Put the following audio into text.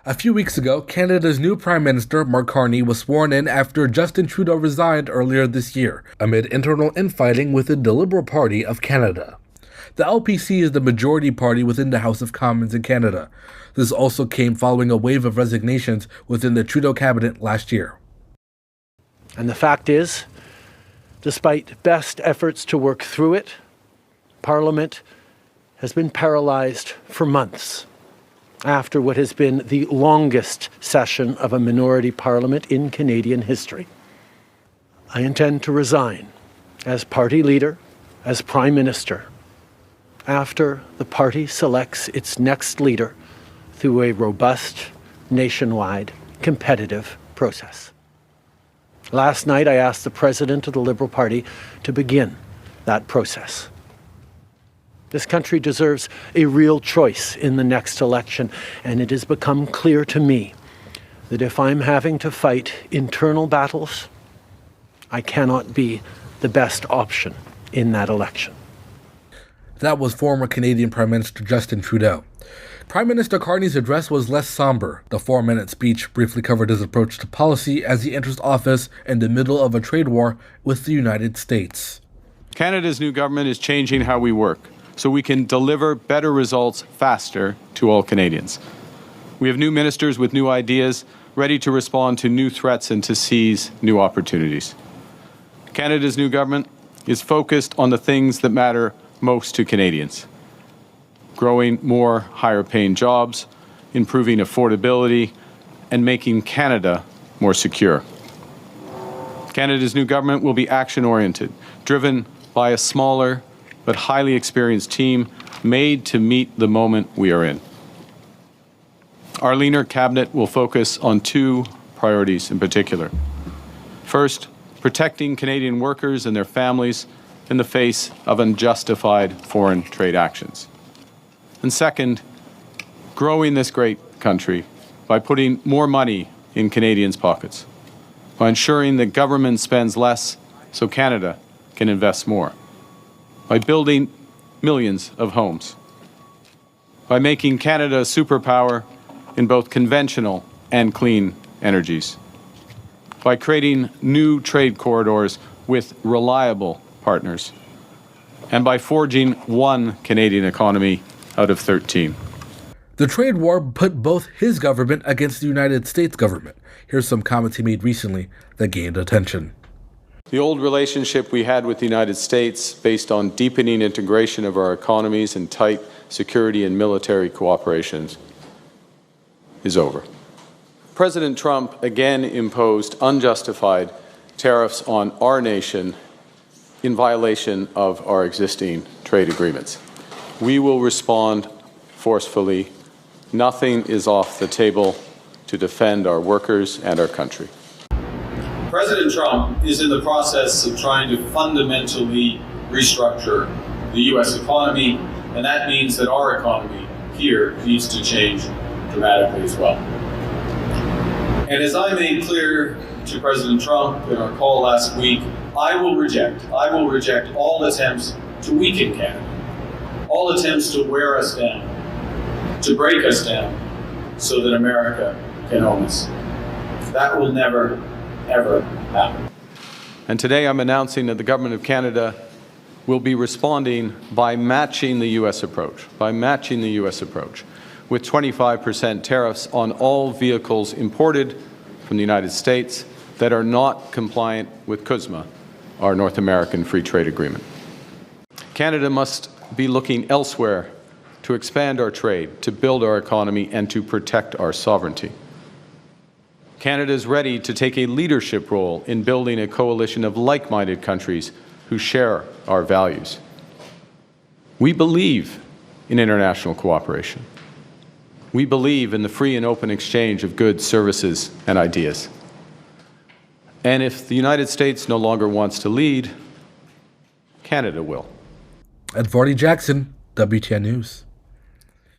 A few weeks ago, Canada's new Prime Minister, Mark Carney, was sworn in after Justin Trudeau resigned earlier this year, amid internal infighting within the Liberal Party of Canada. The LPC is the majority party within the House of Commons in Canada. This also came following a wave of resignations within the Trudeau cabinet last year. And the fact is, despite best efforts to work through it, Parliament has been paralyzed for months after what has been the longest session of a minority parliament in Canadian history. I intend to resign as party leader, as Prime Minister, after the party selects its next leader through a robust, nationwide, competitive process. Last night, I asked the President of the Liberal Party to begin that process. This country deserves a real choice in the next election, and it has become clear to me that if I'm having to fight internal battles, I cannot be the best option in that election. That was former Canadian Prime Minister Justin Trudeau. Prime Minister Carney's address was less somber. The 4-minute speech briefly covered his approach to policy as he enters office in the middle of a trade war with the United States. Canada's new government is changing how we work, so we can deliver better results faster to all Canadians. We have new ministers with new ideas, ready to respond to new threats and to seize new opportunities. Canada's new government is focused on the things that matter most to Canadians: growing more higher-paying jobs, improving affordability, and making Canada more secure. Canada's new government will be action-oriented, driven by a smaller but highly experienced team made to meet the moment we are in. Our leaner cabinet will focus on two priorities in particular. First, protecting Canadian workers and their families in the face of unjustified foreign trade actions. And second, growing this great country by putting more money in Canadians' pockets, by ensuring that government spends less so Canada can invest more, by building millions of homes, by making Canada a superpower in both conventional and clean energies, by creating new trade corridors with reliable partners, and by forging one Canadian economy out of 13. The trade war put both his government against the United States government. Here's some comments he made recently that gained attention. The old relationship we had with the United States, based on deepening integration of our economies and tight security and military cooperation, is over. President Trump again imposed unjustified tariffs on our nation in violation of our existing trade agreements. We will respond forcefully. Nothing is off the table to defend our workers and our country. President Trump is in the process of trying to fundamentally restructure the U.S. economy, and that means that our economy here needs to change dramatically as well. And as I made clear to President Trump in our call last week, I will reject all attempts to weaken Canada, all attempts to wear us down, to break us down, so that America can own us. That will never, ever happen. And today I'm announcing that the Government of Canada will be responding by matching the U.S. approach, with 25% tariffs on all vehicles imported from the United States that are not compliant with CUSMA, our North American Free Trade Agreement. Canada must be looking elsewhere to expand our trade, to build our economy, and to protect our sovereignty. Canada is ready to take a leadership role in building a coalition of like-minded countries who share our values. We believe in international cooperation. We believe in the free and open exchange of goods, services, and ideas. And if the United States no longer wants to lead, Canada will. Edvardy Jackson, WTN News.